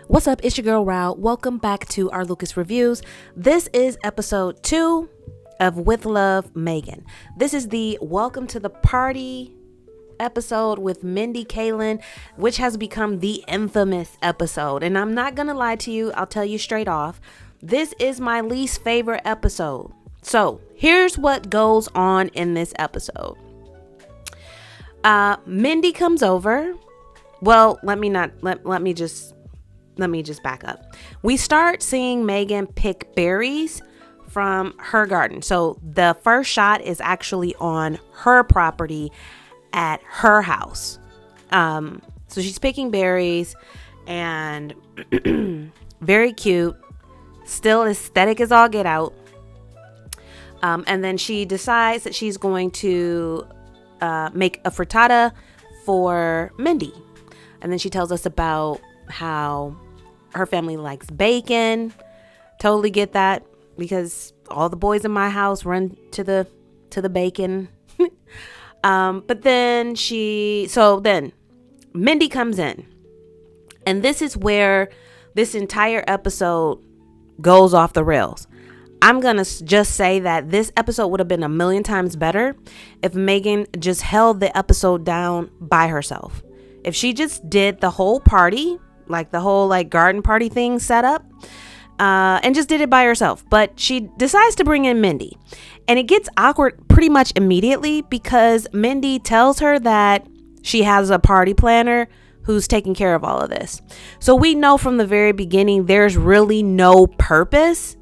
What's up? It's your girl Rao. Welcome back to our Lucas Reviews. This is episode 2 of With Love, Meghan. This is the Welcome to the Party episode with Mindy Kaling, which has become the infamous episode. And I'm not gonna lie to you, I'll tell you straight off, this is my least favorite episode. So here's what goes on in this episode. Mindy comes over. Well, let me just back up. We start seeing Meghan pick berries from her garden. So the first shot is actually on her property at her house. So she's picking berries and very cute, still aesthetic as all get out. And then she decides that she's going to make a frittata for Mindy. And then she tells us about how her family likes bacon. Totally get that, because all the boys in my house run to the bacon. But then Mindy comes in, and this is where this entire episode goes off the rails. I'm gonna just say that this episode would have been a million times better if Meghan just held the episode down by herself. If she just did the whole party, like the whole garden party thing set up, and just did it by herself. But she decides to bring in Mindy, and it gets awkward pretty much immediately because Mindy tells her that she has a party planner who's taking care of all of this. So we know from the very beginning there's really no purpose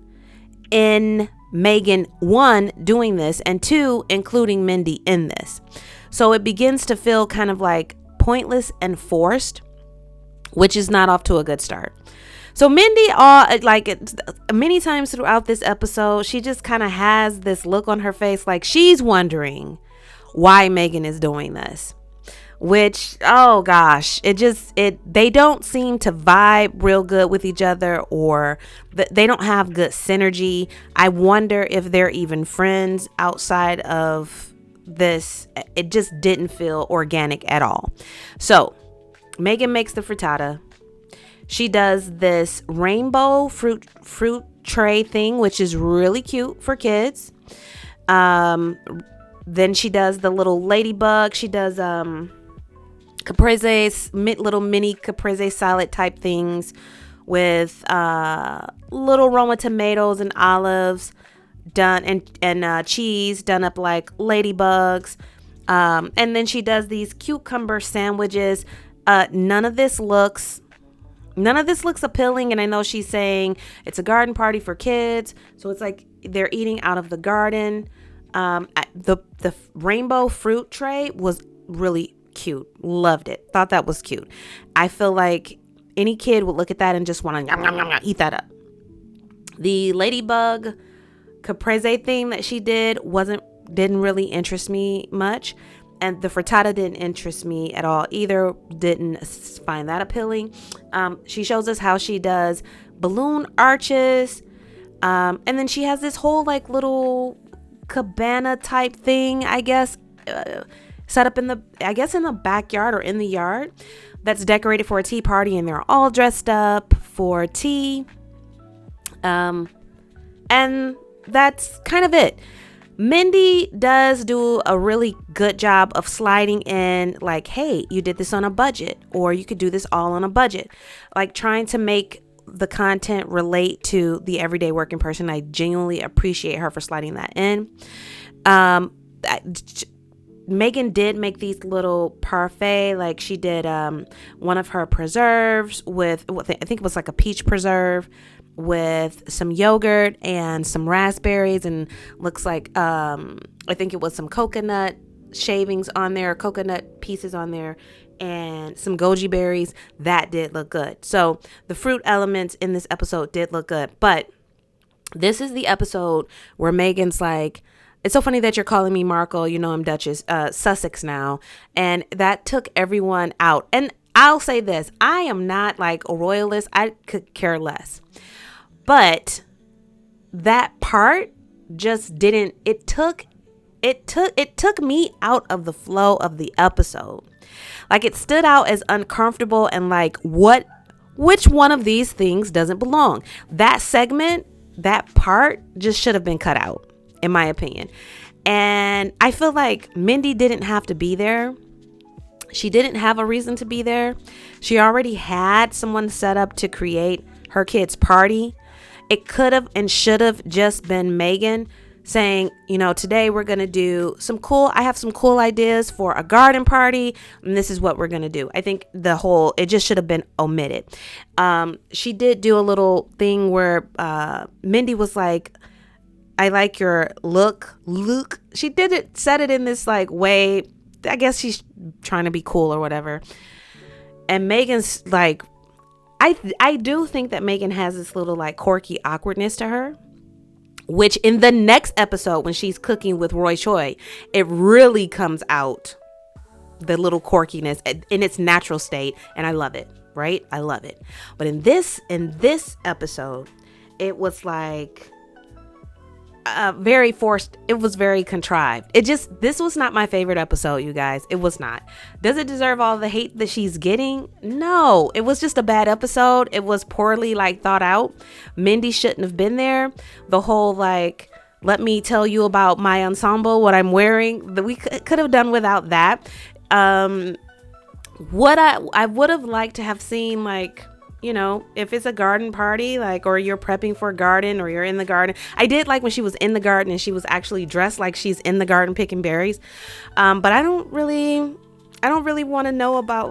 in Meghan, 1, doing this, and 2, including Mindy in this. So it begins to feel kind of like pointless and forced, which is not off to a good start. So Mindy, many times throughout this episode, she just kind of has this look on her face like she's wondering why Meghan is doing this. Which, oh gosh, they don't seem to vibe real good with each other, or they don't have good synergy. I wonder if they're even friends outside of this. It just didn't feel organic at all. So Meghan makes the frittata. She does this rainbow fruit tray thing, which is really cute for kids. Then she does the little ladybug. She does caprese, little mini caprese salad type things with little Roma tomatoes and olives done, and cheese done up like ladybugs. And then she does these cucumber sandwiches. None of this looks appealing, and I know she's saying it's a garden party for kids, so it's like they're eating out of the garden. The rainbow fruit tray was really cute. Loved it. Thought that was cute. I feel like any kid would look at that and just want to eat that up. The ladybug caprese thing that she did didn't really interest me much. And the frittata didn't interest me at all either. Didn't find that appealing. She shows us how she does balloon arches. And then she has this whole little cabana type thing, I guess, set up in the backyard or in the yard, that's decorated for a tea party, and they're all dressed up for tea. And that's kind of it. Mindy does do a really good job of sliding in, like, hey, you did this on a budget, or you could do this all on a budget, like trying to make the content relate to the everyday working person. I genuinely appreciate her for sliding that in. Meghan did make these little parfait, like she did one of her preserves with, I think it was like a peach preserve with some yogurt and some raspberries, and looks like I think it was some coconut shavings on there, coconut pieces on there, and some goji berries. That did look good. So the fruit elements in this episode did look good. But this is the episode where Meghan's like, it's so funny that you're calling me Markle. You know, I'm Duchess, Sussex now. And that took everyone out. And I'll say this, I am not like a royalist. I could care less. But that part just didn't, it took me out of the flow of the episode. Like, it stood out as uncomfortable and like, what Which one of these things doesn't belong? That segment, that part just should have been cut out, in my opinion. And I feel like Mindy didn't have to be there. She didn't have a reason to be there. She already had someone set up to create her kid's party. It could have and should have just been Meghan saying, today we're going to do I have some cool ideas for a garden party, and this is what we're going to do. I think it just should have been omitted. She did do a little thing where Mindy was like, I like your look. She said it in this like way. I guess she's trying to be cool or whatever. And Meghan's like, I do think that Meghan has this little like quirky awkwardness to her, which in the next episode when she's cooking with Roy Choi, it really comes out, the little quirkiness in its natural state. And I love it, right? I love it. But in this episode, it was like very forced. It was very contrived. This was not my favorite episode, you guys. It was not. Does it deserve all the hate that she's getting? No, it was just a bad episode. It was poorly thought out. Mindy shouldn't have been there. The whole let me tell you about my ensemble, what I'm wearing. We could have done without that. What I would have liked to have seen, if it's a garden party, or you're prepping for a garden or you're in the garden. I did like when she was in the garden and she was actually dressed like she's in the garden picking berries. But I don't really want to know about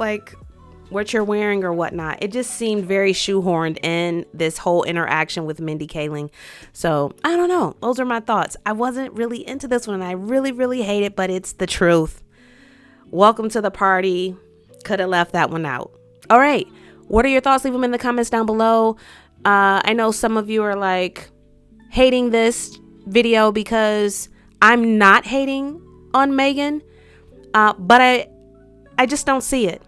what you're wearing or whatnot. It just seemed very shoehorned in this whole interaction with Mindy Kaling. So I don't know. Those are my thoughts. I wasn't really into this one. I really, really hate it, but it's the truth. Welcome to the party. Could have left that one out. All right. What are your thoughts? Leave them in the comments down below. I know some of you are hating this video because I'm not hating on Meghan, but I just don't see it.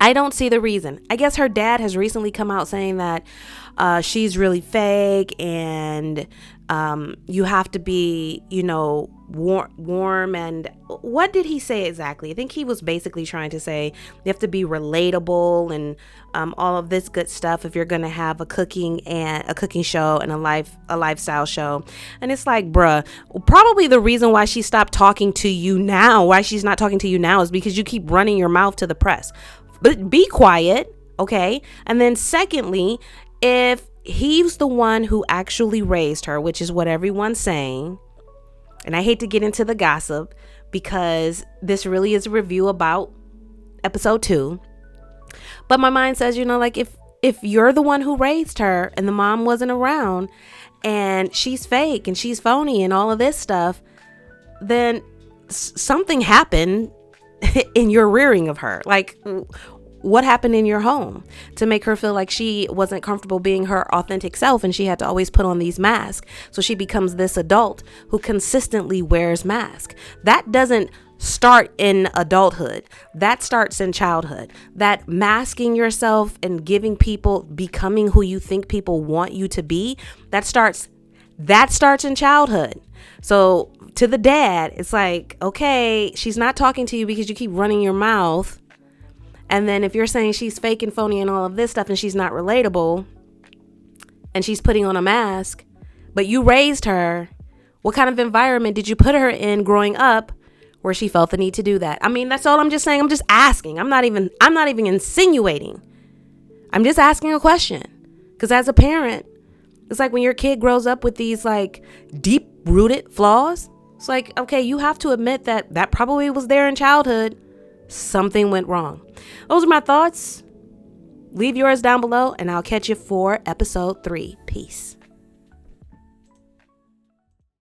I don't see the reason. I guess her dad has recently come out saying that she's really fake and you have to be, warm. And what did he say exactly? I think he was basically trying to say you have to be relatable and all of this good stuff if you're going to have a cooking show and a lifestyle show. And it's like, bruh, probably the reason why she stopped talking to you now, why she's not talking to you now, is because you keep running your mouth to the press. But be quiet, okay? And then secondly, if he's the one who actually raised her, which is what everyone's saying, and I hate to get into the gossip because this really is a review about episode 2, but my mind says, if you're the one who raised her and the mom wasn't around and she's fake and she's phony and all of this stuff, then something happened in your rearing of her. What happened in your home to make her feel like she wasn't comfortable being her authentic self and she had to always put on these masks? So she becomes this adult who consistently wears masks. That doesn't start in adulthood. That starts in childhood. That masking yourself and becoming who you think people want you to be, that starts in childhood. So to the dad, it's like, okay, she's not talking to you because you keep running your mouth. And then if you're saying she's fake and phony and all of this stuff and she's not relatable and she's putting on a mask, but you raised her, what kind of environment did you put her in growing up where she felt the need to do that? I mean, that's all I'm just saying. I'm just asking. I'm not even insinuating. I'm just asking a question. Because as a parent, it's like when your kid grows up with these deep rooted flaws, it's like, okay, you have to admit that probably was there in childhood. Something went wrong. Those are my thoughts. Leave yours down below and I'll catch you for episode 3. Peace.